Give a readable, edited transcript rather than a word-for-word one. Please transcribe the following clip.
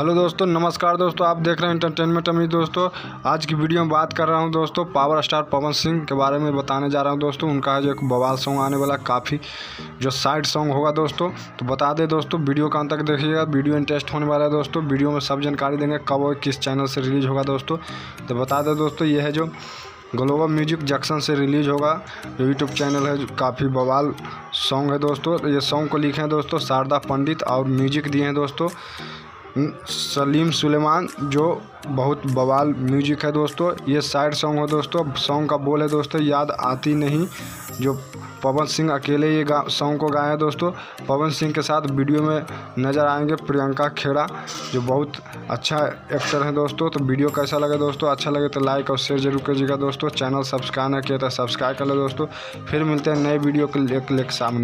Hello दोस्तों, नमस्कार दोस्तों। आप देख रहे हैं एंटरटेनमेंट अमीर। दोस्तों आज की वीडियो में बात कर रहा हूं दोस्तों पावर स्टार पवन सिंह के बारे में बताने जा रहा हूं दोस्तों। उनका जो एक बवाल सॉन्ग आने वाला, काफ़ी जो साइड सॉन्ग होगा दोस्तों। तो बता दें दोस्तों, वीडियो का अंत तक देखिएगा, वीडियो इंटरेस्ट होने वाला है दोस्तों। वीडियो में सब जानकारी देंगे, कब और किस चैनल से रिलीज़ होगा दोस्तों। तो बता दें दोस्तों, ये है जो ग्लोबल म्यूजिक जंक्शन से रिलीज़ होगा, जो यूट्यूब चैनल है, जो काफ़ी बवाल सॉन्ग है दोस्तों। ये सॉन्ग को लिखे हैं दोस्तों शारदा पंडित और म्यूजिक दिए हैं दोस्तों सलीम सुलेमान, जो बहुत बवाल म्यूजिक है दोस्तों। ये साइड सॉन्ग है दोस्तों। सॉन्ग का बोल है दोस्तों, याद आती नहीं, जो पवन सिंह अकेले ये सॉन्ग को गाए हैं दोस्तों। पवन सिंह के साथ वीडियो में नज़र आएंगे प्रियंका खेड़ा, जो बहुत अच्छा एक्टर है दोस्तों। तो वीडियो कैसा लगे दोस्तों? अच्छा लगे तो लाइक और शेयर जरूर कीजिएगा दोस्तों। चैनल सब्सक्राइब नहीं किया तो सब्सक्राइब कर लो दोस्तों। फिर मिलते हैं नए वीडियो के लेकर सामने।